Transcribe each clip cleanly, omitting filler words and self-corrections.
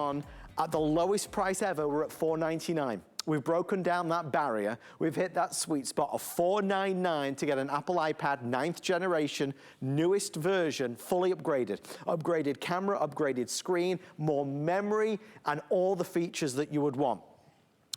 on at the lowest price ever. We're at $499. We've broken down that barrier. We've hit that sweet spot of $499 to get an Apple iPad 9th generation, newest version, fully upgraded. Upgraded camera, upgraded screen, more memory, and all the features that you would want.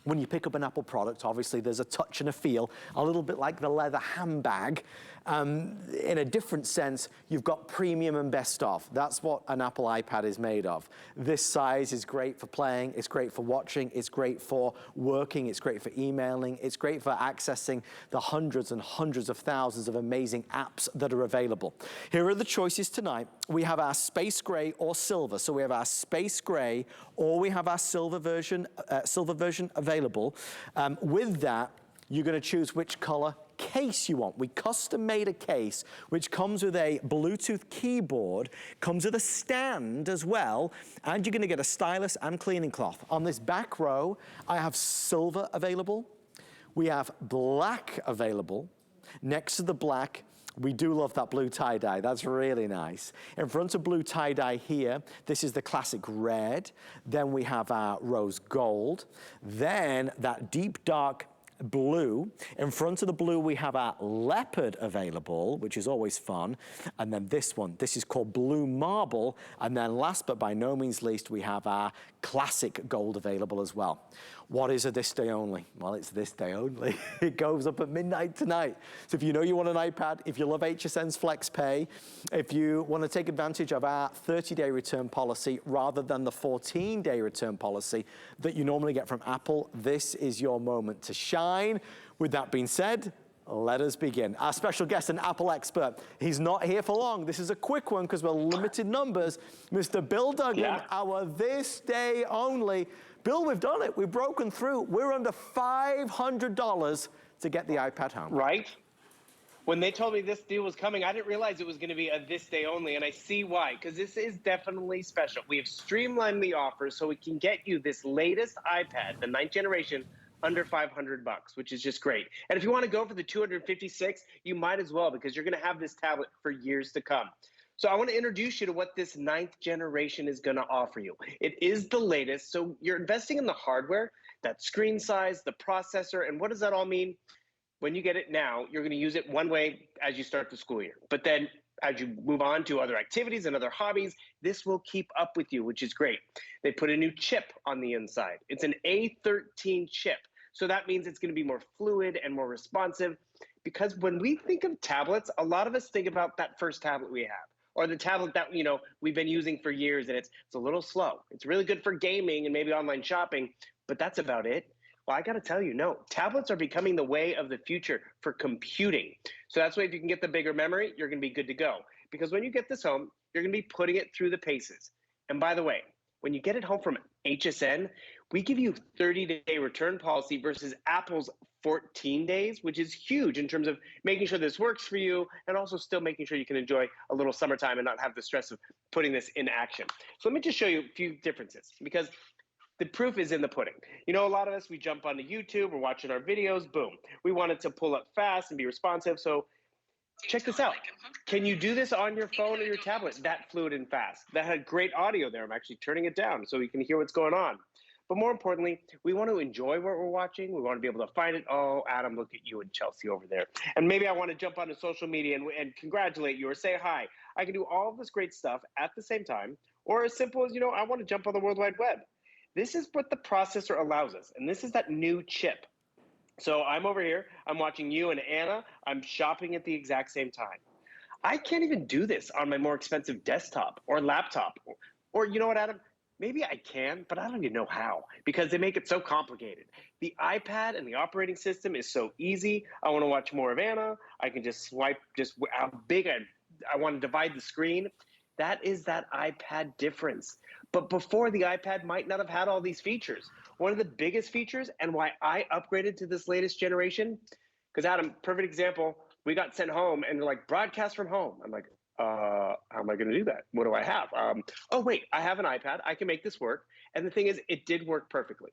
When you pick up an Apple product, obviously there's a touch and a feel, a little bit like the leather handbag. In a different sense, you've got premium and best of. That's what an Apple iPad is made of. This size is great for playing, it's great for watching, it's great for working, it's great for emailing, it's great for accessing the hundreds and hundreds of thousands of amazing apps that are available. Here are the choices tonight. We have our space gray or silver. So we have our space gray or we have our silver version available. With that, you're going to choose which color case you want. We custom made a case which comes with a Bluetooth keyboard, comes with a stand as well, and you're going to get a stylus and cleaning cloth. On this back row, I have silver available. We have black available. Next to the black, we do love that blue tie-dye. That's really nice. In front of blue tie-dye here, this is the classic red. Then we have our rose gold. Then that deep dark blue. In front of the blue, we have our leopard available, which is always fun. And then this one, this is called blue marble. And then last but by no means least, we have our classic gold available as well. What is a this day only? Well, it's this day only. It goes up at midnight tonight. So if you know you want an iPad, if you love HSN's FlexPay, if you want to take advantage of our 30-day return policy rather than the 14-day return policy that you normally get from Apple, this is your moment to shine. With that being said, let us begin. Our special guest, an Apple expert. He's not here for long. This is a quick one because we're limited numbers. Mr. Bill Duggan, our this day only. Bill, we've done it. We've broken through. We're under $500 to get the iPad home. Right? When they told me this deal was coming, I didn't realize it was going to be a this day only, and I see why, because this is definitely special. We have streamlined the offers so we can get you this latest iPad, the 9th generation, under $500, which is just great. And if you want to go for the 256, you might as well, because you're going to have this tablet for years to come. So I want to introduce you to what this 9th generation is going to offer you. It is the latest, so you're investing in the hardware, that screen size, the processor, and what does that all mean? When you get it now, you're going to use it one way as you start the school year. But then as you move on to other activities and other hobbies, this will keep up with you, which is great. They put a new chip on the inside. It's an A13 chip. So that means it's going to be more fluid and more responsive, because when we think of tablets, a lot of us think about that first tablet we have, or the tablet that, you know, we've been using for years, and it's a little slow. It's really good for gaming and maybe online shopping, but that's about it. Well, I got to tell you, no, tablets are becoming the way of the future for computing. So that's why if you can get the bigger memory, you're going to be good to go. Because when you get this home, you're going to be putting it through the paces. And by the way, when you get it home from HSN, we give you 30-day return policy versus Apple's 14 days, which is huge in terms of making sure this works for you and also still making sure you can enjoy a little summertime and not have the stress of putting this in action. So let me just show you a few differences, because the proof is in the pudding. You know, a lot of us, we jump onto YouTube, we're watching our videos, boom. We want it to pull up fast and be responsive, so check this out. Can you do this on your phone or your tablet? That fluid and fast. That had great audio there. I'm actually turning it down so we can hear what's going on. But more importantly, we want to enjoy what we're watching. We want to be able to find it. Oh, Adam, look at you and Chelsea over there. And maybe I want to jump onto social media and congratulate you or say hi. I can do all of this great stuff at the same time, or as simple as, you know, I want to jump on the World Wide Web. This is what the processor allows us, and this is that new chip. So I'm over here, I'm watching you and Anna, I'm shopping at the exact same time. I can't even do this on my more expensive desktop or laptop. Or you know what, Adam? Maybe I can, but I don't even know how, because they make it so complicated. The iPad and the operating system is so easy. I want to watch more of Anna. I can just swipe just how big I want to divide the screen. That is that iPad difference. But before, the iPad might not have had all these features. One of the biggest features, and why I upgraded to this latest generation, because Adam, perfect example, we got sent home and they're like, broadcast from home. I'm like, how am I going to do that? What do I have? Oh, wait, I have an iPad. I can make this work. And the thing is, it did work perfectly.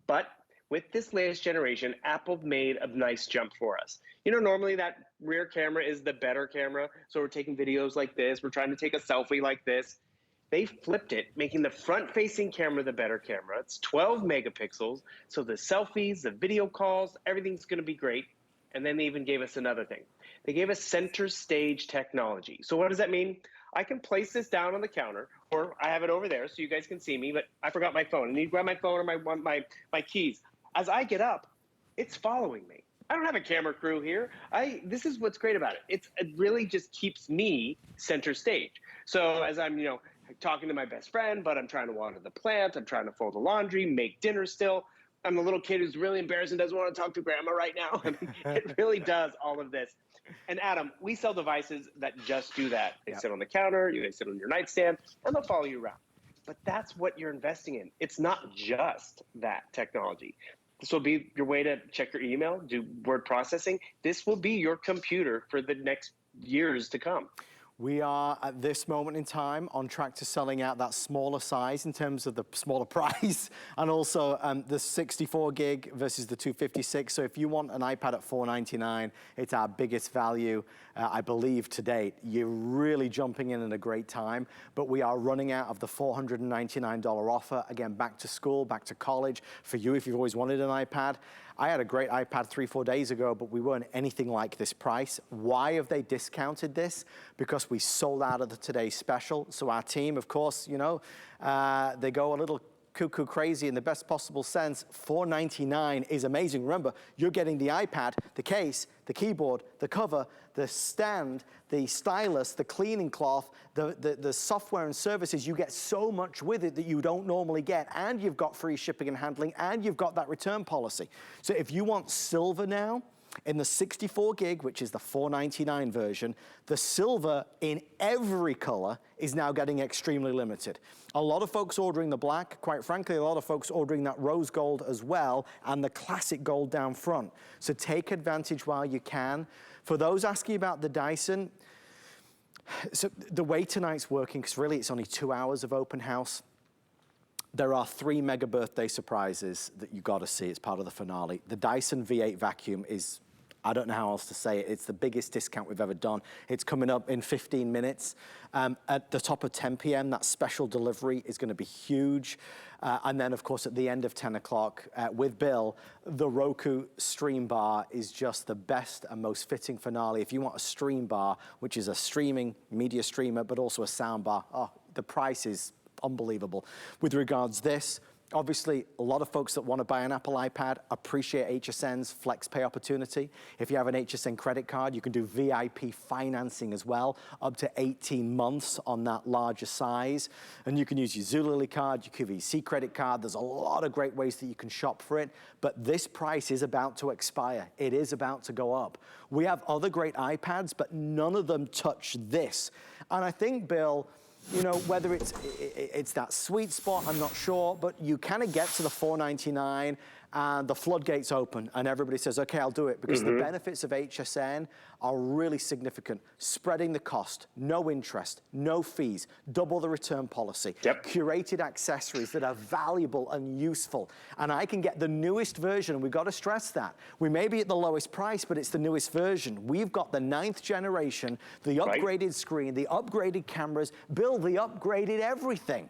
But with this latest generation, Apple made a nice jump for us. You know, normally that rear camera is the better camera. So we're taking videos like this. We're trying to take a selfie like this. They flipped it, making the front-facing camera the better camera. It's 12 megapixels, so the selfies, the video calls, everything's going to be great. And then they even gave us another thing. They gave us center stage technology. So what does that mean? I can place this down on the counter, or I have it over there so you guys can see me, but I forgot my phone. I need to grab my phone or my keys. As I get up, it's following me. I don't have a camera crew here. This is what's great about it. It really just keeps me center stage. So as I'm, talking to my best friend, but I'm trying to water the plant, I'm trying to fold the laundry, make dinner still. I'm the little kid who's really embarrassed and doesn't want to talk to grandma right now. I mean, it really does all of this. And Adam, we sell devices that just do that. They sit on the counter, they sit on your nightstand, and they'll follow you around. But that's what you're investing in. It's not just that technology. This will be your way to check your email, do word processing. This will be your computer for the next years to come. We are, at this moment in time, on track to selling out that smaller size in terms of the smaller price, and also the 64 gig versus the 256. So if you want an iPad at $499, it's our biggest value, I believe, to date. You're really jumping in at a great time, but we are running out of the $499 offer. Again, back to school, back to college. For you, if you've always wanted an iPad, I had a great iPad 3-4 days ago, but we weren't anything like this price. Why have they discounted this? Because we sold out of the today's special. So our team, of course, they go a little cuckoo crazy in the best possible sense. $499 is amazing. Remember, you're getting the iPad, the case, the keyboard, the cover, the stand, the stylus, the cleaning cloth, the software and services. You get so much with it that you don't normally get, and you've got free shipping and handling, and you've got that return policy. So if you want silver now, in the 64 gig, which is the $499 version, the silver in every color is now getting extremely limited. A lot of folks ordering the black, quite frankly, a lot of folks ordering that rose gold as well, and the classic gold down front. So take advantage while you can. For those asking about the Dyson, so the way tonight's working, because really it's only 2 hours of open house, there are 3 mega birthday surprises that you got to see. It's part of the finale. The Dyson V8 Vacuum is, I don't know how else to say it. It's the biggest discount we've ever done. It's coming up in 15 minutes. At the top of 10 p.m., that special delivery is going to be huge. And then, of course, at the end of 10 o'clock with Bill, the Roku Stream Bar is just the best and most fitting finale. If you want a stream bar, which is a streaming media streamer, but also a sound bar, the price is unbelievable. With regards this, obviously, a lot of folks that want to buy an Apple iPad appreciate HSN's FlexPay opportunity. If you have an HSN credit card, you can do VIP financing as well, up to 18 months on that larger size. And you can use your Zulily card, your QVC credit card. There's a lot of great ways that you can shop for it. But this price is about to expire. It is about to go up. We have other great iPads, but none of them touch this. And I think, Bill, whether it's that sweet spot, I'm not sure, but you kind of get to the $499 and the floodgates open and everybody says, okay, I'll do it, because the benefits of HSN are really significant. Spreading the cost, no interest, no fees, double the return policy, curated accessories that are valuable and useful. And I can get the newest version. We've got to stress that. We may be at the lowest price, but it's the newest version. We've got the 9th generation, the upgraded screen, the upgraded cameras, Bill, the upgraded everything.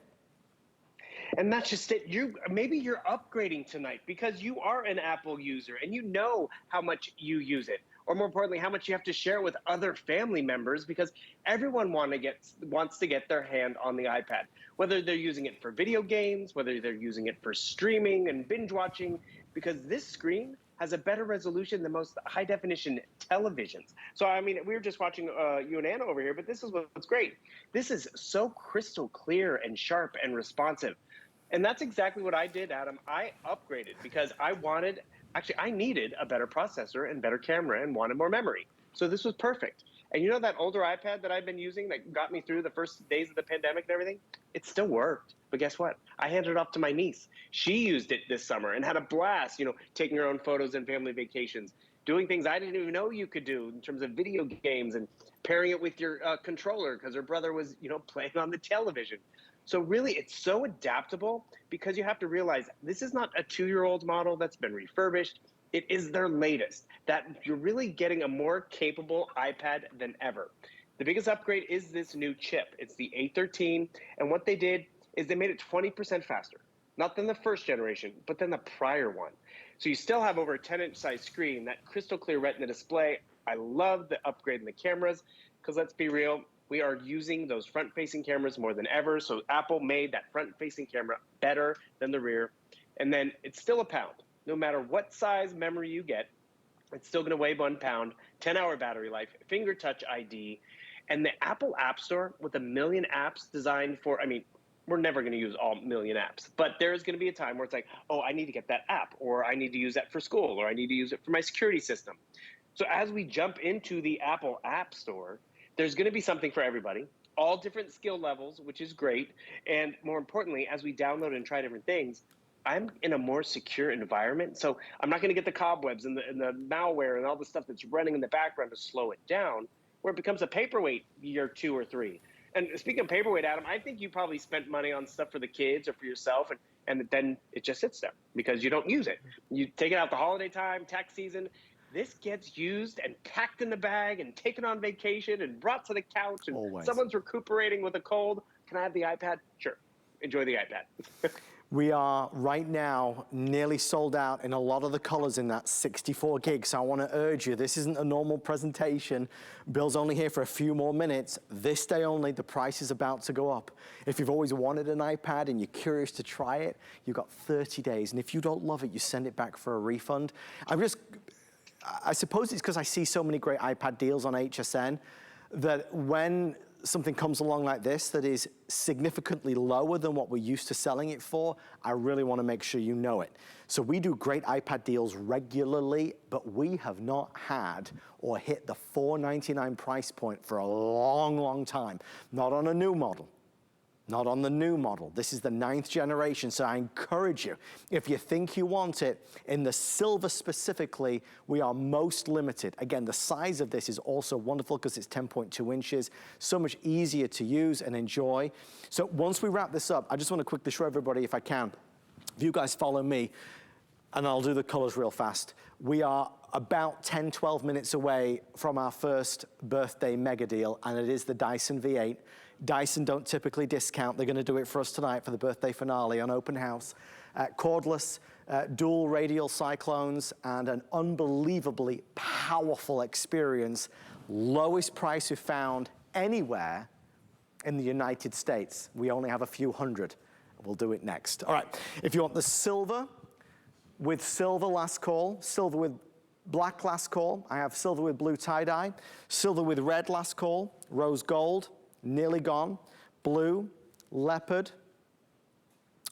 And that's just it. Maybe you're upgrading tonight because you are an Apple user and you know how much you use it. Or more importantly, how much you have to share with other family members, because everyone wants to get their hand on the iPad, whether they're using it for video games, whether they're using it for streaming and binge watching, because this screen has a better resolution than most high-definition televisions. So, I mean, we were just watching you and Anna over here, but this is what's great. This is so crystal clear and sharp and responsive. And that's exactly what I did, Adam. I upgraded because I needed a better processor and better camera and wanted more memory. So this was perfect. And you know that older iPad that I've been using that got me through the first days of the pandemic and everything? It still worked. But guess what? I handed it off to my niece. She used it this summer and had a blast, taking her own photos and family vacations, doing things I didn't even know you could do in terms of video games and pairing it with your controller because her brother was, playing on the television. So really, it's so adaptable because you have to realize this is not a 2-year-old model that's been refurbished. It is their latest, that you're really getting a more capable iPad than ever. The biggest upgrade is this new chip. It's the A13, and what they did is they made it 20% faster. Not than the first generation, but than the prior one. So you still have over a 10-inch size screen, that crystal clear retina display. I love the upgrade in the cameras, because let's be real, we are using those front-facing cameras more than ever. So Apple made that front-facing camera better than the rear. And then it's still a pound. No matter what size memory you get, it's still gonna weigh 1 pound, 10-hour battery life, finger touch ID, and the Apple App Store with 1 million apps designed for, I mean, we're never going to use all 1 million apps, but there's going to be a time where it's like, oh, I need to get that app, or I need to use that for school, or I need to use it for my security system. So as we jump into the Apple App Store, there's going to be something for everybody, all different skill levels, which is great. And more importantly, as we download and try different things, I'm in a more secure environment. So I'm not going to get the cobwebs and the malware and all the stuff that's running in the background to slow it down, where it becomes a paperweight year 2 or 3. And speaking of paperweight, Adam, I think you probably spent money on stuff for the kids or for yourself, and then it just sits there because you don't use it. You take it out the holiday time, tax season. This gets used and packed in the bag and taken on vacation and brought to the couch, and Always. Someone's recuperating with a cold. Can I have the iPad? Sure. Enjoy the iPad. We are right now nearly sold out in a lot of the colors in that 64 gig. So I want to urge you, this isn't a normal presentation. Bill's only here for a few more minutes. This day only, the price is about to go up. If you've always wanted an iPad and you're curious to try it, you've got 30 days. And if you don't love it, you send it back for a refund. I suppose it's because I see so many great iPad deals on HSN that when something comes along like this that is significantly lower than what we're used to selling it for, I really want to make sure you know it. So we do great iPad deals regularly, but we have not had or hit the $499 price point for a long, long time. Not on a new model. Not on the new model. This is the 9th generation, so I encourage you, if you think you want it, in the silver specifically, we are most limited. Again, the size of this is also wonderful because it's 10.2 inches, so much easier to use and enjoy. So once we wrap this up, I just want to quickly show everybody, if I can, if you guys follow me, and I'll do the colors real fast. We are about 10, 12 minutes away from our first birthday mega deal, and it is the Dyson V8. Dyson don't typically discount. They're going to do it for us tonight for the birthday finale on Open House. Cordless, dual radial cyclones, and an unbelievably powerful experience. Lowest price we've found anywhere in the United States. We only have a few hundred. We'll do it next. All right, if you want the silver with silver last call, silver with black last call, I have silver with blue tie-dye, silver with red last call, rose gold, nearly gone, blue, leopard,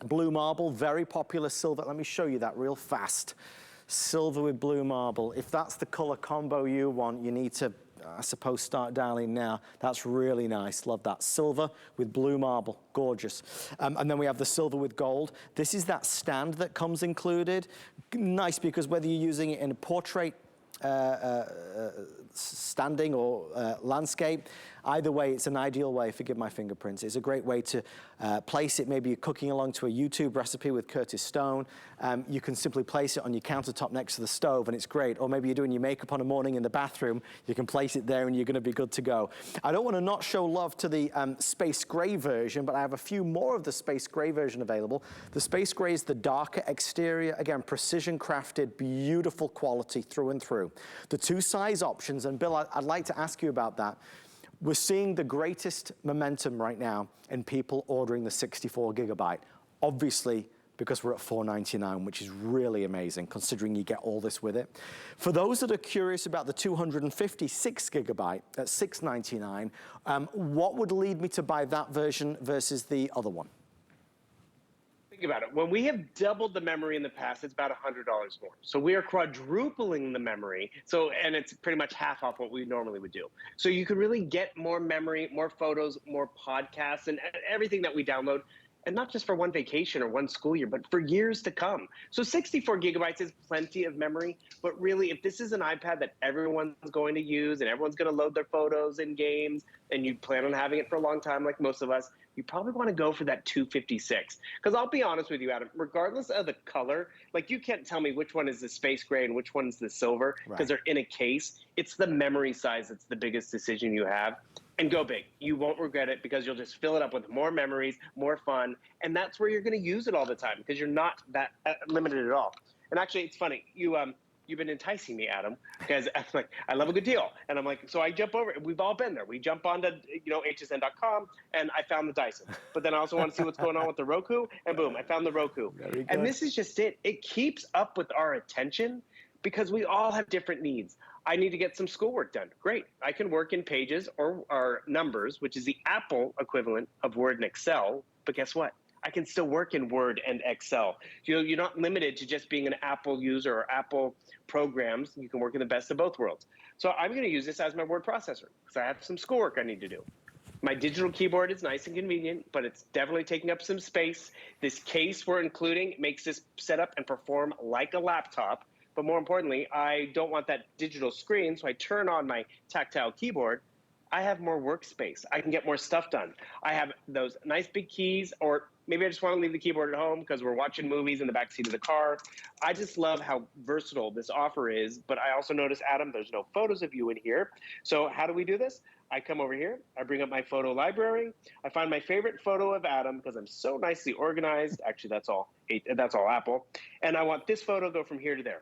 blue marble, very popular silver. Let me show you that real fast. Silver with blue marble. If that's the color combo you want, you need to, I suppose, start dialing now. That's really nice, love that. Silver with blue marble, gorgeous. And then we have the silver with gold. This is that stand that comes included. Nice because whether you're using it in a portrait, standing or landscape, either way, it's an ideal way, forgive my fingerprints, it's a great way to place it. Maybe you're cooking along to a YouTube recipe with Curtis Stone. You can simply place it on your countertop next to the stove and it's great. Or maybe you're doing your makeup on a morning in the bathroom, you can place it there and you're gonna be good to go. I don't wanna not show love to the space gray version, but I have a few more of the space gray version available. The space gray is the darker exterior, again, precision crafted, beautiful quality through and through. The 2 size options, and Bill, I'd like to ask you about that. We're seeing the greatest momentum right now in people ordering the 64 gigabyte. Obviously, because we're at $499, which is really amazing, considering you get all this with it. For those that are curious about the 256 gigabyte at $699, what would lead me to buy that version versus the other one? Think about it. When we have doubled the memory in the past, it's about $100 more. So we are quadrupling the memory. And it's pretty much half off what we normally would do. So you can really get more memory, more photos, more podcasts, and everything that we download. And not just for one vacation or one school year, but for years to come. So 64 gigabytes is plenty of memory. But really, if this is an iPad that everyone's going to use and everyone's going to load their photos and games, and you plan on having it for a long time like most of us, you probably want to go for that 256. Because I'll be honest with you, Adam, regardless of the color, like you can't tell me which one is the space gray and which one is the silver because they're in a case. It's the memory size that's the biggest decision you have. and go big. You won't regret it because you'll just fill it up with more memories, more fun, and that's where you're going to use it all the time because you're not that limited at all. And actually, it's funny. You've been enticing me, Adam, because I'm like, I love a good deal, and I'm like, so I jump over. We've all been there. We jump onto hsn.com, and I found the Dyson. But then I also want to see what's going on with the Roku, and boom, I found the Roku. Very good. And this is just it. It keeps up with our attention because we all have different needs. I need to get some schoolwork done. Great. I can work in Pages or Numbers, which is the Apple equivalent of Word and Excel. But guess what? I can still work in Word and Excel. You're not limited to just being an Apple user or Apple programs. You can work in the best of both worlds. So I'm going to use this as my word processor because I have some schoolwork I need to do. My digital keyboard is nice and convenient, but it's definitely taking up some space. This case we're including makes this setup and perform like a laptop. But more importantly, I don't want that digital screen, so I turn on my tactile keyboard. I have more workspace. I can get more stuff done. I have those nice big keys, or maybe I just want to leave the keyboard at home because we're watching movies in the backseat of the car. I just love how versatile this offer is, but I also notice, Adam, there's no photos of you in here. So how do we do this? I come over here, I bring up my photo library, I find my favorite photo of Adam because I'm so nicely organized. Actually, that's all Apple. And I want this photo to go from here to there.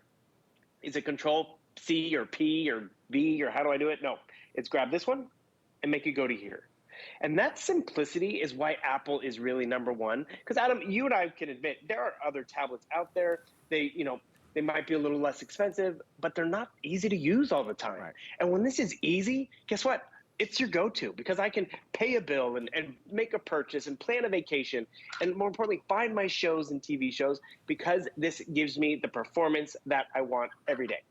Is it Control C or P or V or how do I do it? No, it's grab this one and make it go to here. And that simplicity is why Apple is really number one. Because Adam, you and I can admit there are other tablets out there. They might be a little less expensive, but they're not easy to use all the time. Right. And when this is easy, guess what? It's your go-to because I can pay a bill and make a purchase and plan a vacation and more importantly, find my shows and TV shows because this gives me the performance that I want every day.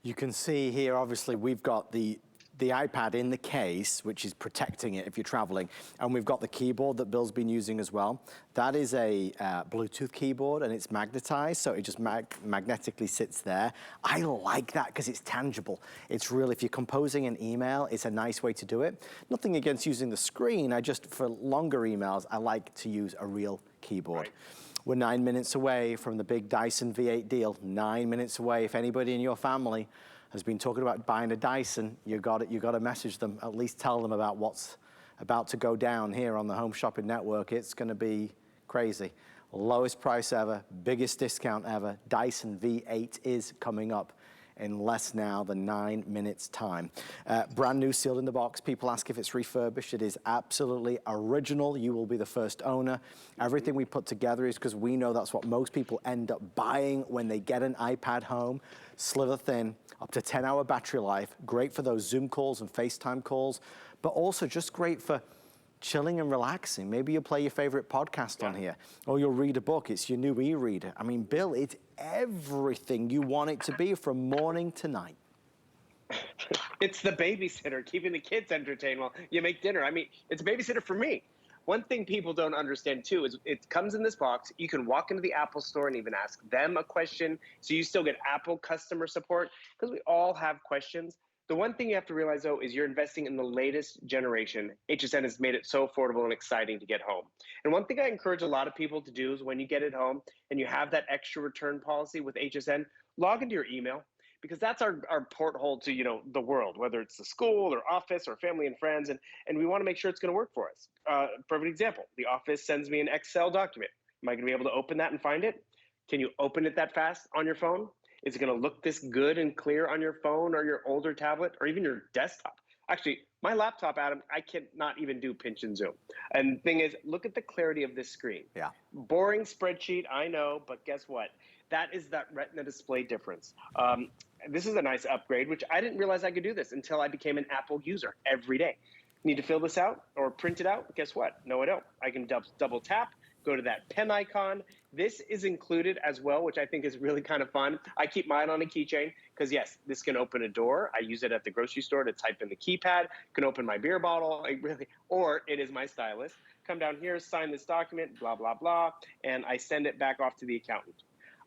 You can see here, obviously, we've got the iPad in the case, which is protecting it if you're traveling. And we've got the keyboard that Bill's been using as well. That is a Bluetooth keyboard and it's magnetized, so it just magnetically sits there. I like that because it's tangible. It's real. If you're composing an email, it's a nice way to do it. Nothing against using the screen. For longer emails, I like to use a real keyboard. Right. We're 9 minutes away from the big Dyson V8 deal. 9 minutes away. If anybody in your family has been talking about buying a Dyson, you got to message them, at least tell them about what's about to go down here on the Home Shopping Network. It's going to be crazy. Lowest price ever, biggest discount ever. Dyson V8 is coming up in less now than 9 minutes time. Brand new, sealed in the box. People ask if it's refurbished. It is absolutely original. You will be the first owner. Everything we put together is because we know that's what most people end up buying when they get an iPad home. Slither thin, up to 10-hour battery life. Great for those Zoom calls and FaceTime calls, but also just great for chilling and relaxing. Maybe you'll play your favorite podcast on here, or you'll read a book. It's your new e-reader. I mean, Bill, it's everything you want it to be from morning to night. It's the babysitter, keeping the kids entertained while you make dinner. I mean, it's a babysitter for me. One thing people don't understand too is it comes in this box. You can walk into the Apple store and even ask them a question. So you still get Apple customer support because we all have questions. The one thing you have to realize, though, is you're investing in the latest generation. HSN has made it so affordable and exciting to get home. And one thing I encourage a lot of people to do is when you get it home and you have that extra return policy with HSN, log into your email because that's our porthole to, the world, whether it's the school or office or family and friends. And we want to make sure it's going to work for us. Perfect example, the office sends me an Excel document. Am I going to be able to open that and find it? Can you open it that fast on your phone? Is it going to look this good and clear on your phone or your older tablet or even your desktop? Actually, my laptop, Adam, I cannot even do pinch and zoom. And the thing is, look at the clarity of this screen. Yeah. Boring spreadsheet, I know, but guess what? That is that Retina display difference. This is a nice upgrade, which I didn't realize I could do this until I became an Apple user every day. Need to fill this out or print it out? Guess what? No, I don't. I can double tap, go to that pen icon. This is included as well, which I think is really kind of fun. I keep mine on a keychain because, yes, this can open a door. I use it at the grocery store to type in the keypad, can open my beer bottle, or it is my stylus. Come down here, sign this document, blah, blah, blah, and I send it back off to the accountant.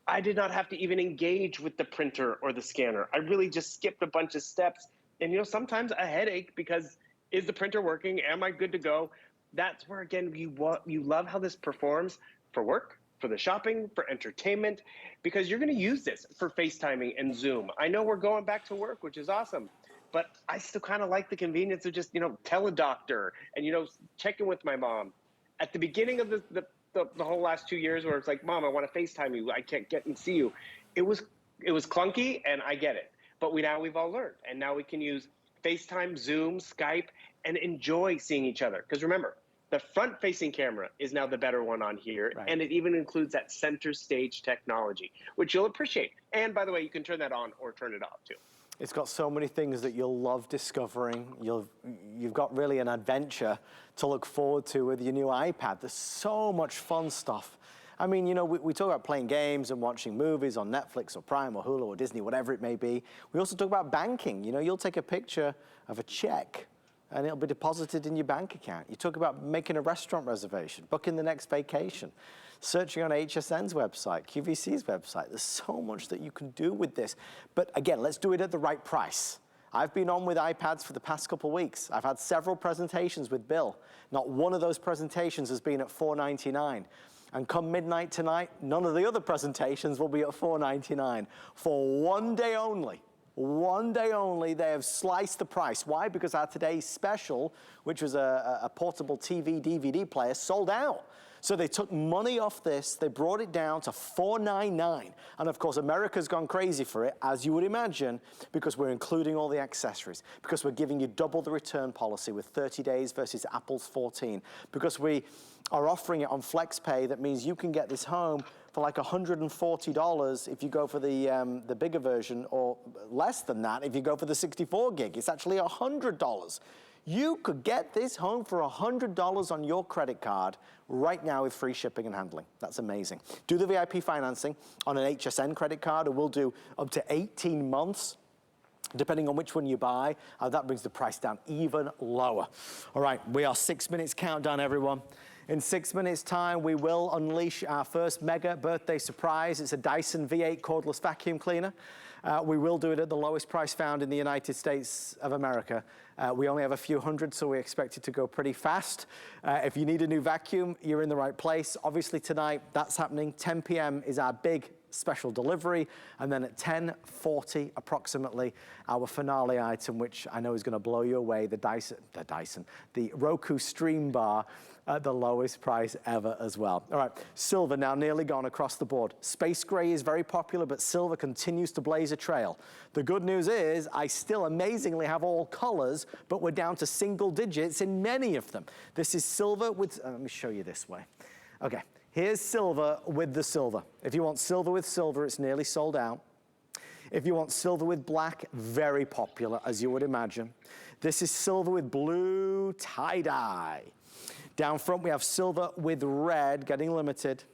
I did not have to even engage with the printer or the scanner. I really just skipped a bunch of steps. And, sometimes a headache because is the printer working? Am I good to go? That's where, again, you love how this performs for work, for the shopping, for entertainment, because you're going to use this for FaceTiming and Zoom. I know we're going back to work, which is awesome, but I still kind of like the convenience of just, tell a doctor and, check in with my mom. At the beginning of the whole last 2 years where it's like, Mom, I want to FaceTime you. I can't get and see you. It was clunky, and I get it. But we've all learned. And now we can use FaceTime, Zoom, Skype, and enjoy seeing each other. Because remember, the front-facing camera is now the better one on here, right. And it even includes that center stage technology, which you'll appreciate. And by the way, you can turn that on or turn it off too. It's got so many things that you'll love discovering. You've got really an adventure to look forward to with your new iPad. There's so much fun stuff. I mean, we talk about playing games and watching movies on Netflix or Prime or Hulu or Disney, whatever it may be. We also talk about banking. You'll take a picture of a check and it'll be deposited in your bank account. You talk about making a restaurant reservation, booking the next vacation, searching on HSN's website, QVC's website. There's so much that you can do with this. But again, let's do it at the right price. I've been on with iPads for the past couple of weeks. I've had several presentations with Bill. Not one of those presentations has been at $499. And come midnight tonight, none of the other presentations will be at $499. For one day only. One day only, they have sliced the price. Why? Because our today's special, which was a portable TV, DVD player, sold out. So they took money off this, they brought it down to $499. And of course, America's gone crazy for it, as you would imagine, because we're including all the accessories, because we're giving you double the return policy with 30 days versus Apple's 14, because we are offering it on FlexPay. That means you can get this home for like $140 if you go for the bigger version, or less than that if you go for the 64 gig. It's actually $100. You could get this home for $100 on your credit card right now with free shipping and handling. That's amazing. Do the VIP financing on an HSN credit card, or we'll do up to 18 months. Depending on which one you buy, that brings the price down even lower. All right, we are 6 minutes countdown, everyone. In 6 minutes' time, we will unleash our first mega birthday surprise. It's a Dyson V8 cordless vacuum cleaner. We will do it at the lowest price found in the United States of America. We only have a few hundred, so we expect it to go pretty fast. If you need a new vacuum, you're in the right place. Obviously tonight, that's happening. 10 p.m. is our big special delivery, and then at 10:40 approximately, our finale item, which I know is going to blow you away, the Roku Stream Bar at the lowest price ever as well. All right, silver now nearly gone across the board. Space gray is very popular, but silver continues to blaze a trail. The good news is I still amazingly have all colors, but we're down to single digits in many of them. This is silver with, let me show you this way. Okay. Here's silver with the silver. If you want silver with silver, it's nearly sold out. If you want silver with black, very popular, as you would imagine. This is silver with blue tie-dye. Down front, we have silver with red, getting limited.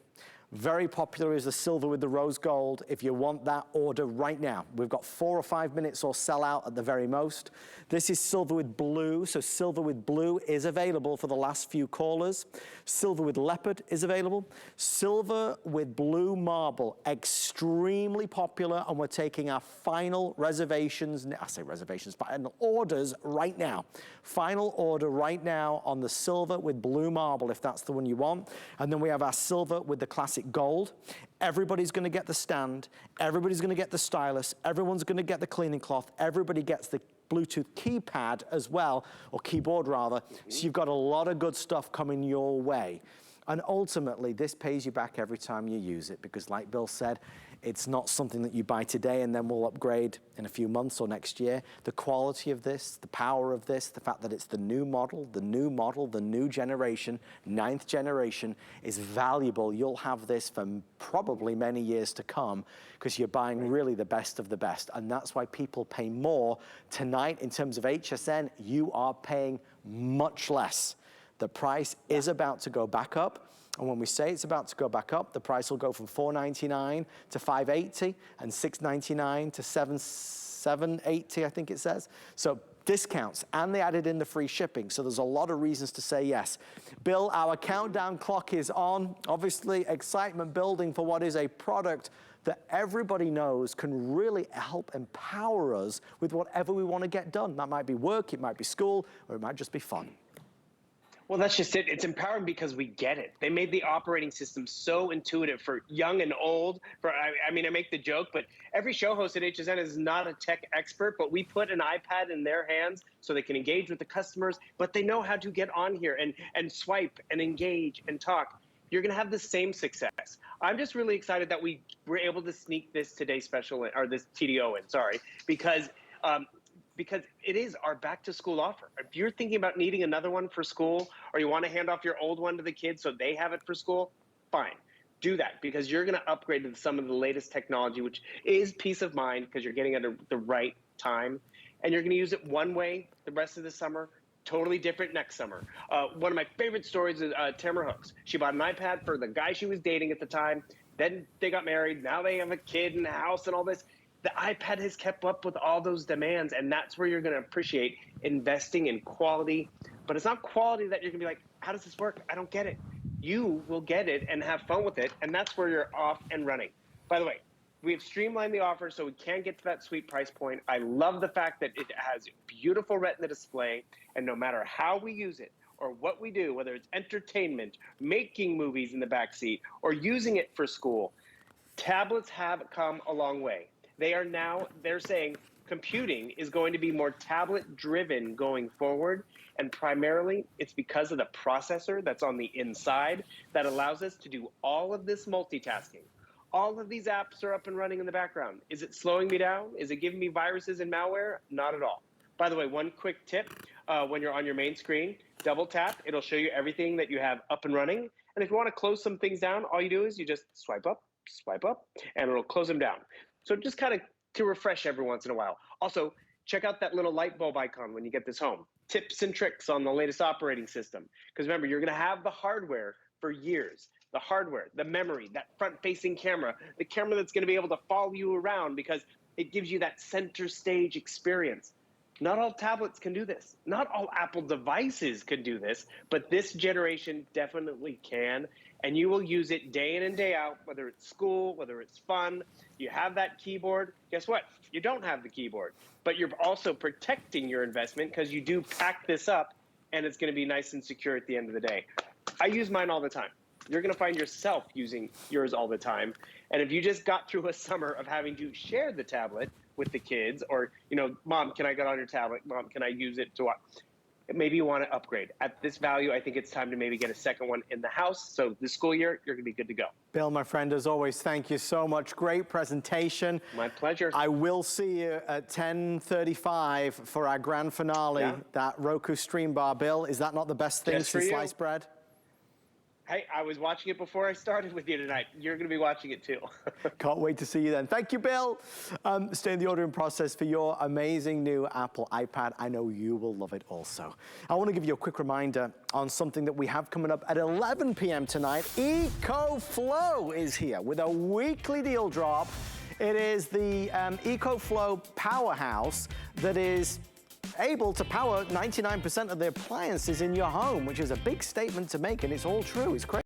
Very popular is the silver with the rose gold. If you want that, order right now. We've got 4 or 5 minutes or sell out at the very most. This is silver with blue, so silver with blue is available for the last few callers. Silver with leopard is available. Silver with blue marble, extremely popular, and we're taking our final reservations, I say reservations, final orders right now. Final order right now on the silver with blue marble, if that's the one you want. And then we have our silver with the classic gold. Everybody's going to get the stand. Everybody's going to get the stylus. Everyone's going to get the cleaning cloth. Everybody gets the Bluetooth keypad as well, or keyboard rather. So you've got a lot of good stuff coming your way. And ultimately, this pays you back every time you use it, because like Bill said, it's not something that you buy today and then we'll upgrade in a few months or next year. The quality of this, the power of this, the fact that it's the new model, the new generation, 9th generation, is valuable. You'll have this for probably many years to come, because you're buying really the best of the best. And that's why people pay more. Tonight, in terms of HSN, you are paying much less. The price is about to go back up. And when we say it's about to go back up, the price will go from $499 to $580 and $699 to $780, I think it says. So discounts, and they added in the free shipping. So there's a lot of reasons to say yes. Bill, our countdown clock is on. Obviously, excitement building for what is a product that everybody knows can really help empower us with whatever we want to get done. That might be work, it might be school, or it might just be fun. Well, that's just it. It's empowering because we get it. They made the operating system so intuitive for young and old. I mean, I make the joke, but every show host at HSN is not a tech expert, but we put an iPad in their hands so they can engage with the customers, but they know how to get on here and swipe and engage and talk. You're going to have the same success. I'm just really excited that we were able to sneak this Today Special in, or this TDO in, sorry, because it is our back to school offer. If you're thinking about needing another one for school, or you want to hand off your old one to the kids so they have it for school, fine. Do that, because you're going to upgrade to some of the latest technology, which is peace of mind because you're getting it at the right time. And you're going to use it one way the rest of the summer, totally different next summer. One of my favorite stories is Tamara Hooks. She bought an iPad for the guy she was dating at the time. Then they got married. Now they have a kid in the house and all this. The iPad has kept up with all those demands, and that's where you're going to appreciate investing in quality. But it's not quality that you're going to be like, how does this work? I don't get it. You will get it and have fun with it, and that's where you're off and running. By the way, we have streamlined the offer so we can get to that sweet price point. I love the fact that it has beautiful Retina display, and no matter how we use it or what we do, whether it's entertainment, making movies in the backseat, or using it for school, tablets have come a long way. They're saying computing is going to be more tablet driven going forward. And primarily it's because of the processor that's on the inside that allows us to do all of this multitasking. All of these apps are up and running in the background. Is it slowing me down? Is it giving me viruses and malware? Not at all. By the way, one quick tip, when you're on your main screen, double tap, it'll show you everything that you have up and running. And if you want to close some things down, all you do is you just swipe up, and it'll close them down. So just kind of to refresh every once in a while. Also, check out that little light bulb icon when you get this home. Tips and tricks on the latest operating system. Because remember, you're going to have the hardware for years. The hardware, the memory, that front-facing camera, the camera that's going to be able to follow you around because it gives you that center stage experience. Not all tablets can do this. Not all Apple devices can do this, but this generation definitely can. And you will use it day in and day out, whether it's school, whether it's fun. You have that keyboard. Guess what? You don't have the keyboard, but you're also protecting your investment because you do pack this up and it's going to be nice and secure at the end of the day. I use mine all the time. You're going to find yourself using yours all the time. And if you just got through a summer of having to share the tablet with the kids, or, Mom, can I get on your tablet? Mom, can I use it to watch? Maybe you want to upgrade. At this value, I think it's time to maybe get a second one in the house. So this school year, you're going to be good to go. Bill, my friend, as always, thank you so much. Great presentation. My pleasure. I will see you at 10:35 for our grand finale, that Roku Stream Bar. Bill, is that not the best thing since sliced bread? Hey, I was watching it before I started with you tonight. You're going to be watching it too. Can't wait to see you then. Thank you, Bill. Stay in the ordering process for your amazing new Apple iPad. I know you will love it also. I want to give you a quick reminder on something that we have coming up at 11 p.m. tonight. EcoFlow is here with a weekly deal drop. It is the EcoFlow powerhouse that is able to power 99% of the appliances in your home, which is a big statement to make, and it's all true. It's crazy.